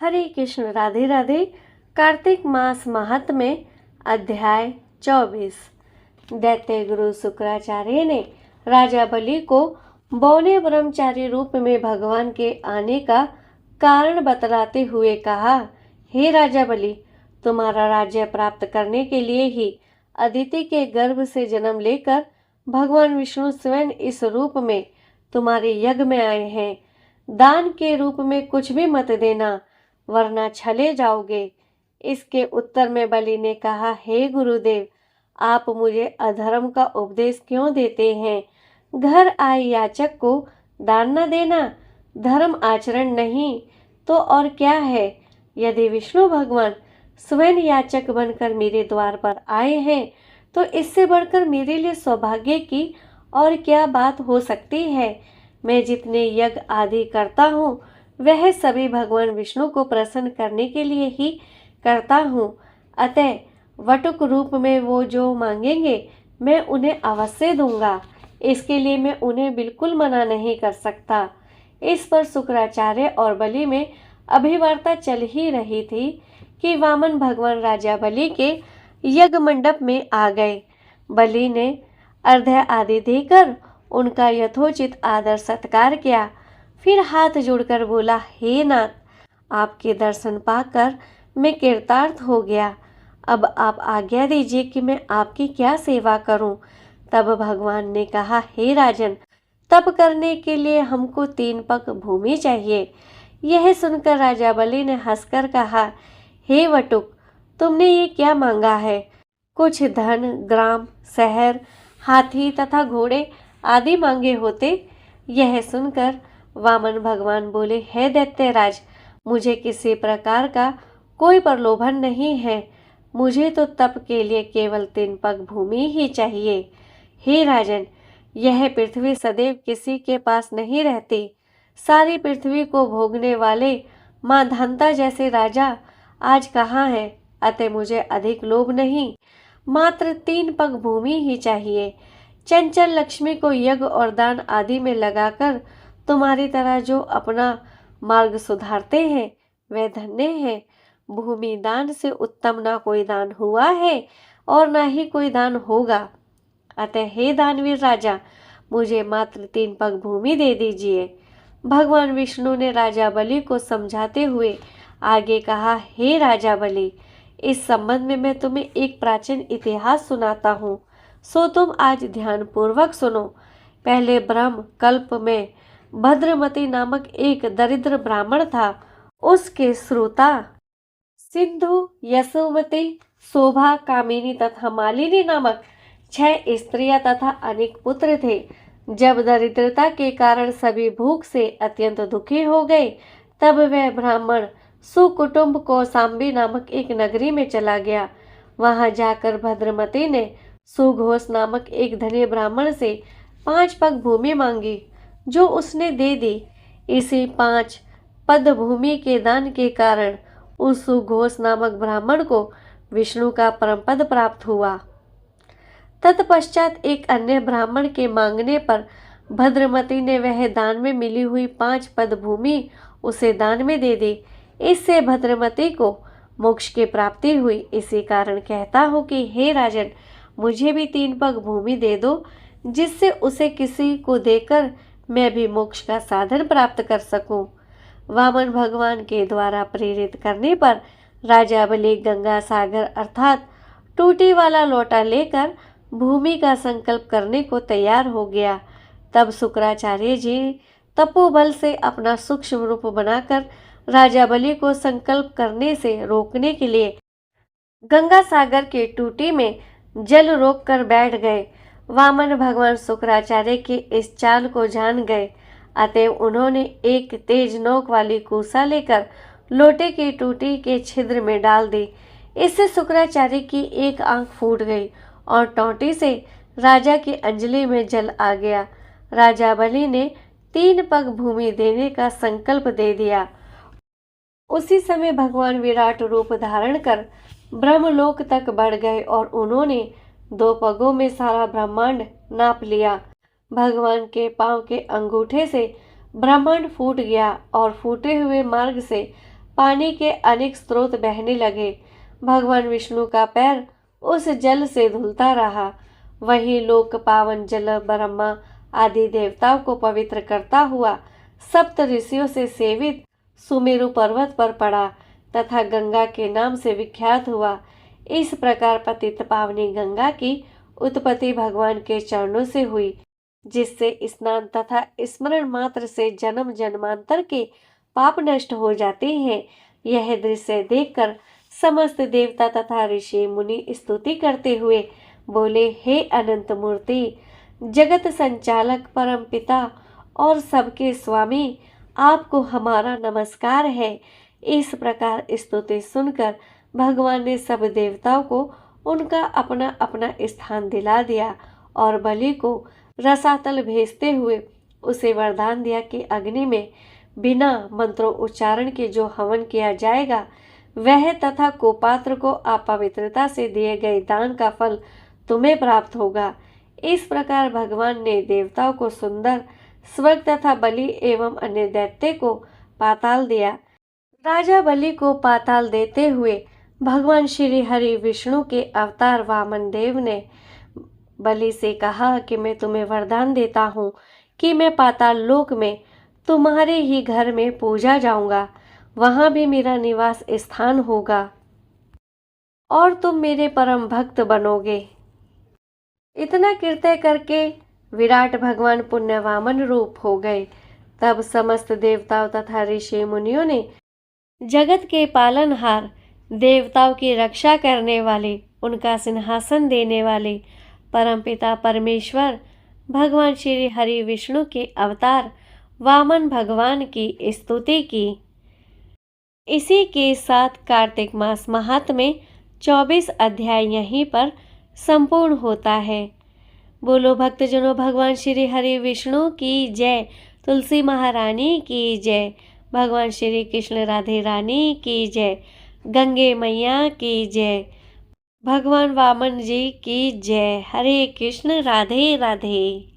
हरे कृष्ण, राधे राधे। कार्तिक मास महात्म्य अध्याय 24। दैत्य गुरु शुक्राचार्य ने राजा बलि को बौने ब्रह्मचारी रूप में भगवान के आने का कारण बतलाते हुए कहा, हे राजा बलि, तुम्हारा राज्य प्राप्त करने के लिए ही अदिति के गर्भ से जन्म लेकर भगवान विष्णु स्वयं इस रूप में तुम्हारे यज्ञ में आए हैं। दान के रूप में कुछ भी मत देना, वरना छले जाओगे। इसके उत्तर में बलि ने कहा, हे गुरुदेव, आप मुझे अधर्म का उपदेश क्यों देते हैं? घर आए याचक को दान न देना धर्म आचरण नहीं तो और क्या है? यदि विष्णु भगवान स्वयं याचक बनकर मेरे द्वार पर आए हैं तो इससे बढ़कर मेरे लिए सौभाग्य की और क्या बात हो सकती है। मैं जितने यज्ञ आदि करता हूँ वह सभी भगवान विष्णु को प्रसन्न करने के लिए ही करता हूँ। अतः वटुक रूप में वो जो मांगेंगे मैं उन्हें अवश्य दूंगा। इसके लिए मैं उन्हें बिल्कुल मना नहीं कर सकता। इस पर शुक्राचार्य और बलि में अभिवार्ता चल ही रही थी कि वामन भगवान राजा बलि के यज्ञ मंडप में आ गए। बलि ने अर्घ्य आदि देकर उनका यथोचित आदर सत्कार किया। फिर हाथ जोड़कर बोला, हे नाथ, आपके दर्शन पाकर मैं कृतार्थ हो गया। अब आप आज्ञा दीजिए कि मैं आपकी क्या सेवा करूं। तब भगवान ने कहा, हे राजन, तप करने के लिए हमको 3 पग भूमि चाहिए। यह सुनकर राजा बलि ने हंसकर कहा, हे वटुक, तुमने ये क्या मांगा है? कुछ धन, ग्राम, शहर, हाथी तथा घोड़े आदि मांगे होते। यह सुनकर वामन भगवान बोले, हे दैत्यराज, मुझे किसी प्रकार का कोई प्रलोभन नहीं है। मुझे तो तप के लिए केवल 3 पग भूमि ही चाहिए। हे राजन, यह पृथ्वी सदैव किसी के पास नहीं रहती। सारी पृथ्वी को भोगने वाले मांधाता जैसे राजा आज कहाँ है? अतः मुझे अधिक लोभ नहीं, मात्र 3 पग भूमि ही चाहिए। चंचल लक्ष्मी को यज्ञ और दान आदि में लगाकर तुम्हारी तरह जो अपना मार्ग सुधारते हैं वे धन्य हैं। भूमि दान से उत्तम ना कोई दान हुआ है और ना ही कोई दान होगा। अतः हे दानवीर राजा, मुझे मात्र 3 पग भूमि दे दीजिए। भगवान विष्णु ने राजा बलि को समझाते हुए आगे कहा, हे राजा बलि, इस संबंध में मैं तुम्हें एक प्राचीन इतिहास सुनाता हूँ, सो तुम आज ध्यान पूर्वक सुनो। पहले ब्रह्म कल्प में भद्रमती नामक एक दरिद्र ब्राह्मण था। उसके श्रोता सिंधु, यशोमती, शोभा, कामिनी तथा मालिनी नामक 6 स्त्रियां तथा अनेक पुत्र थे। जब दरिद्रता के कारण सभी भूख से अत्यंत दुखी हो गए तब वह ब्राह्मण सुकुटुंब कौशाम्बी नामक एक नगरी में चला गया। वहां जाकर भद्रमती ने सुघोष नामक एक धनी ब्राह्मण से 5 पग भूमि मांगी, जो उसने दे दी। इसी 5 पद भूमि के दान के कारण उस सुघोष नामक ब्राह्मण को विष्णु का परम पद प्राप्त हुआ। तत्पश्चात एक अन्य ब्राह्मण के मांगने पर भद्रमती ने वह दान में मिली हुई 5 पद भूमि उसे दान में दे दी। इससे भद्रमती को मोक्ष की प्राप्ति हुई। इसी कारण कहता हूँ कि हे राजन, मुझे भी 3 पग भूमि दे दो, जिससे उसे किसी को देकर मैं भी मोक्ष का साधन प्राप्त कर सकूं। वामन भगवान के द्वारा प्रेरित करने पर राजा बलि गंगा सागर अर्थात टूटी वाला लोटा लेकर भूमि का संकल्प करने को तैयार हो गया। तब शुक्राचार्य जी तपोबल से अपना सूक्ष्म रूप बनाकर राजा बलि को संकल्प करने से रोकने के लिए गंगा सागर के टूटी में जल रोक कर बैठ गए। वामन भगवान शुक्राचार्य की इस चाल को जान गए। अतएव उन्होंने एक तेज नोक वाली कुसा लेकर लोटे की टूटी के छिद्र में डाल दी। इससे शुक्राचार्य की एक आंख फूट गई और टोंटी से राजा की अंजलि में जल आ गया। राजा बलि ने 3 पग भूमि देने का संकल्प दे दिया। उसी समय भगवान विराट रूप धारण कर ब्रह्मलोक तक बढ़ गए और उन्होंने 2 पगों में सारा ब्रह्मांड नाप लिया। भगवान के पांव के अंगूठे से ब्रह्मांड फूट गया और फूटे हुए मार्ग से पानी के अनेक स्रोत बहने लगे। भगवान विष्णु का पैर उस जल से धुलता रहा। वही लोक पावन जल ब्रह्मा आदि देवताओं को पवित्र करता हुआ सप्त ऋषियों से सेवित सुमेरु पर्वत पर पड़ा तथा गंगा के नाम से विख्यात हुआ। इस प्रकार पतित पावनी गंगा की उत्पत्ति भगवान के चरणों से हुई, जिससे स्नान तथा स्मरण मात्र से जन्म जन्मांतर के पाप नष्ट हो जाते हैं। यह दृश्य देखकर समस्त देवता तथा ऋषि मुनि स्तुति करते हुए बोले, हे अनंत मूर्ति, जगत संचालक परम पिता और सबके स्वामी, आपको हमारा नमस्कार है। इस प्रकार स्तुति सुनकर भगवान ने सब देवताओं को उनका अपना अपना स्थान दिला दिया और बलि को रसातल भेजते हुए उसे वरदान दिया कि अग्नि में बिना मंत्रों उच्चारण के जो हवन किया जाएगा वह तथा कुपात्र को अपवित्रता से दिए गए दान का फल तुम्हें प्राप्त होगा। इस प्रकार भगवान ने देवताओं को सुंदर स्वर्ग तथा बलि एवं अन्य दैत्य को पाताल दिया। राजा बलि को पाताल देते हुए भगवान श्री हरि विष्णु के अवतार वामन देव ने बलि से कहा कि मैं तुम्हें वरदान देता हूँ कि मैं पाताल लोक में तुम्हारे ही घर में पूजा जाऊंगा, वहां भी मेरा निवास स्थान होगा और तुम मेरे परम भक्त बनोगे। इतना कृत्य करके विराट भगवान पुण्य वामन रूप हो गए। तब समस्त देवताओं तथा ऋषि मुनियों ने जगत के पालनहार, देवताओं की रक्षा करने वाले, उनका सिंहासन देने वाले परमपिता परमेश्वर भगवान श्री हरि विष्णु के अवतार वामन भगवान की स्तुति की। इसी के साथ कार्तिक मास महात्म्य 24 अध्याय यहीं पर संपूर्ण होता है। बोलो भक्तजनों, भगवान श्री हरि विष्णु की जय, तुलसी महारानी की जय, भगवान श्री कृष्ण राधे रानी की जय, गंगे मैया की जय, भगवान वामन जी की जय। हरे कृष्ण, राधे राधे।